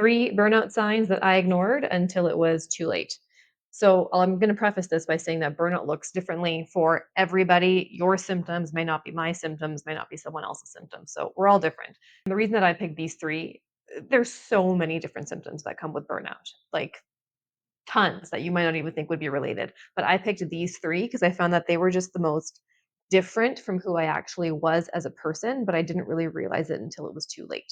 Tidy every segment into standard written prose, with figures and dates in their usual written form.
3 burnout signs that I ignored until it was too late. So I'm going to preface this by saying that burnout looks differently for everybody. Your symptoms may not be my symptoms, may not be someone else's symptoms. So we're all different. And the reason that I picked these three, there's so many different symptoms that come with burnout, like tons that you might not even think would be related. But I picked these three because I found that they were just the most different from who I actually was as a person, but I didn't really realize it until it was too late.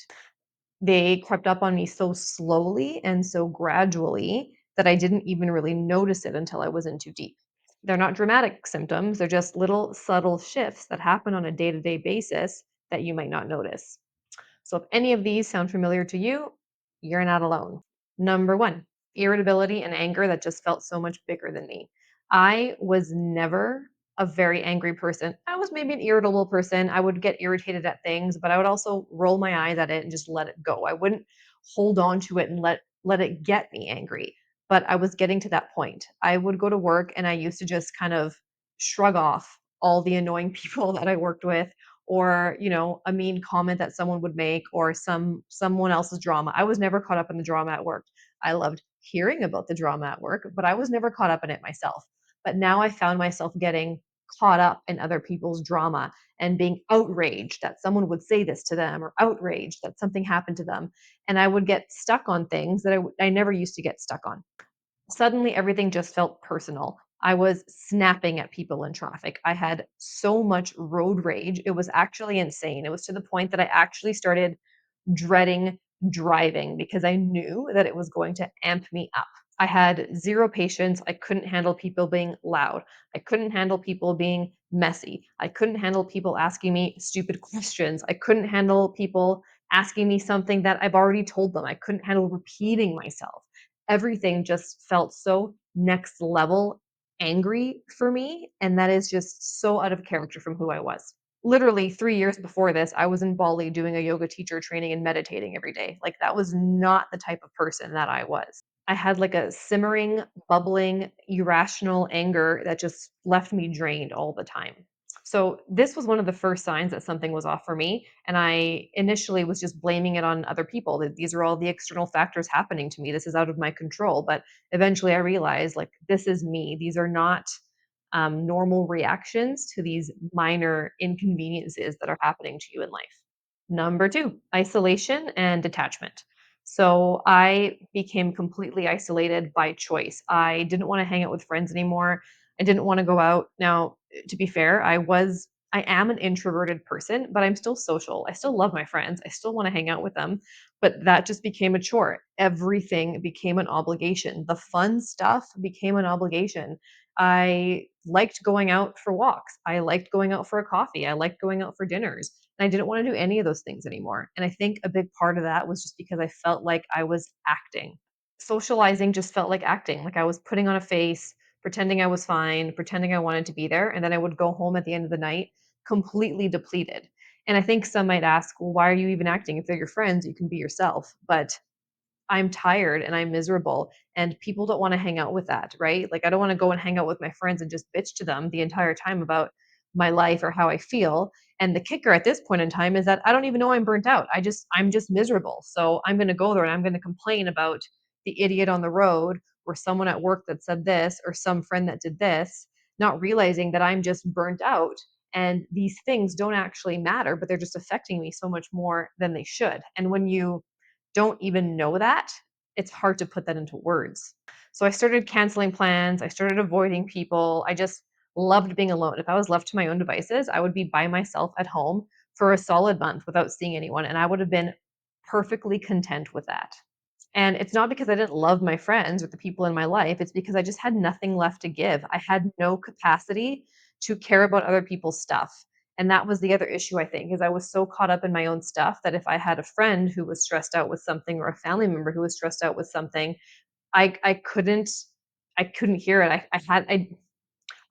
They crept up on me so slowly and so gradually that I didn't even really notice it until I was in too deep. They're not dramatic symptoms, they're just little subtle shifts that happen on a day to day basis that you might not notice. So, if any of these sound familiar to you, you're not alone. Number one, irritability and anger that just felt so much bigger than me. I was never a very angry person. I was maybe an irritable person. I would get irritated at things, but I would also roll my eyes at it and just let it go. I wouldn't hold on to it and let it get me angry. But I was getting to that point. I would go to work and I used to just kind of shrug off all the annoying people that I worked with, or a mean comment that someone would make, or someone else's drama. I was never caught up in the drama at work. I loved hearing about the drama at work, but I was never caught up in it myself. But now I found myself getting caught up in other people's drama and being outraged that someone would say this to them, or outraged that something happened to them, and I would get stuck on things that I never used to get stuck on. Suddenly everything just felt personal. I was snapping at people in traffic. I had so much road rage. It was actually insane. It was to the point that I actually started dreading driving because I knew that it was going to amp me up. I had zero patience. I couldn't handle people being loud. I couldn't handle people being messy. I couldn't handle people asking me stupid questions. I couldn't handle people asking me something that I've already told them. I couldn't handle repeating myself. Everything just felt so next level angry for me. And that is just so out of character from who I was. Literally 3 years before this, I was in Bali doing a yoga teacher training and meditating every day. Like, that was not the type of person that I was. I had, like, a simmering, bubbling, irrational anger that just left me drained all the time. So, this was one of the first signs that something was off for me, and I initially was just blaming it on other people, that these are all the external factors happening to me. This is out of my control, but eventually I realized, like, this is me. These are not normal reactions to these minor inconveniences that are happening to you in life. Number two, isolation and detachment. So I became completely isolated by choice. I didn't want to hang out with friends anymore. I didn't want to go out. Now, to be fair, I am an introverted person, but I'm still social. I still love my friends. I still want to hang out with them, but that just became a chore. Everything became an obligation. The fun stuff became an obligation. I liked going out for walks. I liked going out for a coffee. I liked going out for dinners. And I didn't want to do any of those things anymore. And I think a big part of that was just because I felt like I was acting. Socializing just felt like acting, like I was putting on a face, pretending I was fine, pretending I wanted to be there. And then I would go home at the end of the night completely depleted. And I think some might ask, well, why are you even acting? If they're your friends, you can be yourself. But I'm tired and I'm miserable, and people don't wanna hang out with that, right? Like, I don't wanna go and hang out with my friends and just bitch to them the entire time about my life or how I feel, and the kicker at this point in time is that I don't even know I'm burnt out. I'm just miserable, so I'm gonna go there and I'm gonna complain about the idiot on the road, or someone at work that said this, or some friend that did this, not realizing that I'm just burnt out, and these things don't actually matter, but they're just affecting me so much more than they should. And when you don't even know that, it's hard to put that into words. So I started canceling plans, I started avoiding people. I just loved being alone. If I was left to my own devices, I would be by myself at home for a solid month without seeing anyone, and I would have been perfectly content with that. And it's not because I didn't love my friends or the people in my life, it's because I just had nothing left to give. I had no capacity to care about other people's stuff. And that was the other issue, I think, is I was so caught up in my own stuff that if I had a friend who was stressed out with something, or a family member who was stressed out with something, I couldn't hear it.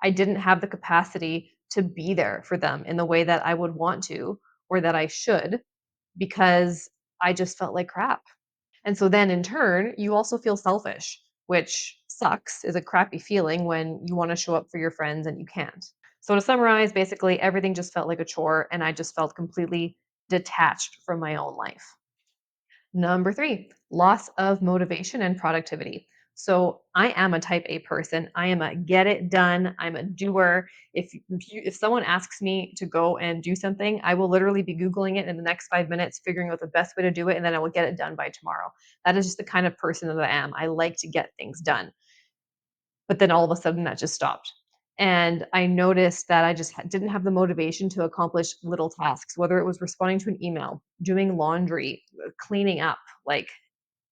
I didn't have the capacity to be there for them in the way that I would want to, or that I should, because I just felt like crap. And so then in turn, you also feel selfish, which sucks, is a crappy feeling when you want to show up for your friends and you can't. So to summarize, basically everything just felt like a chore, and I just felt completely detached from my own life. Number three, loss of motivation and productivity. So I am a type A person. I am a get it done. I'm a doer. If someone asks me to go and do something, I will literally be googling it in the next 5 minutes, figuring out the best way to do it, and then I will get it done by tomorrow. That is just the kind of person that I am. I like to get things done. But then all of a sudden that just stopped. And I noticed that I just didn't have the motivation to accomplish little tasks, whether it was responding to an email, doing laundry, cleaning up, like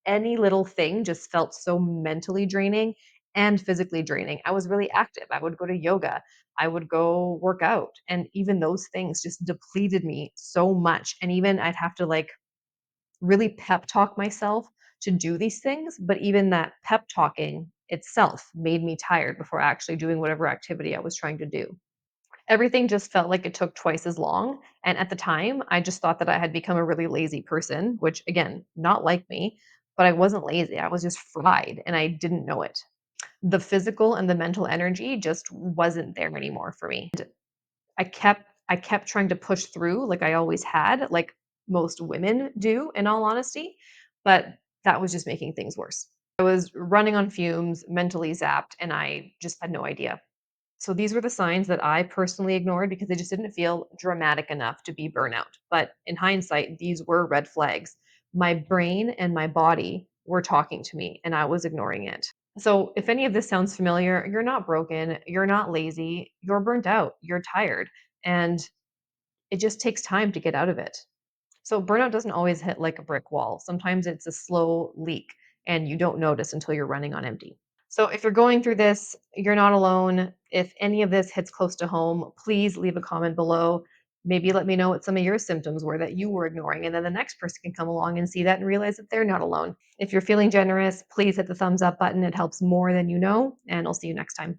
any little thing just felt so mentally draining and physically draining. I was really active. I would go to yoga, I would go work out. And even those things just depleted me so much. And even I'd have to like really pep talk myself to do these things, but even that pep talking itself made me tired before actually doing whatever activity I was trying to do. Everything just felt like it took twice as long, and at the time, I just thought that I had become a really lazy person, which again, not like me, but I wasn't lazy, I was just fried and I didn't know it. The physical and the mental energy just wasn't there anymore for me. I kept trying to push through like I always had, like most women do in all honesty, but that was just making things worse. I was running on fumes, mentally zapped, and I just had no idea. So these were the signs that I personally ignored because they just didn't feel dramatic enough to be burnout. But in hindsight, these were red flags. My brain and my body were talking to me and I was ignoring it. So if any of this sounds familiar, you're not broken, you're not lazy, you're burnt out, you're tired, and it just takes time to get out of it. So burnout doesn't always hit like a brick wall. Sometimes it's a slow leak and you don't notice until you're running on empty. So if you're going through this, you're not alone. If any of this hits close to home, please leave a comment below. Maybe let me know what some of your symptoms were that you were ignoring, and then the next person can come along and see that and realize that they're not alone. If you're feeling generous, please hit the thumbs up button. It helps more than you know, and I'll see you next time.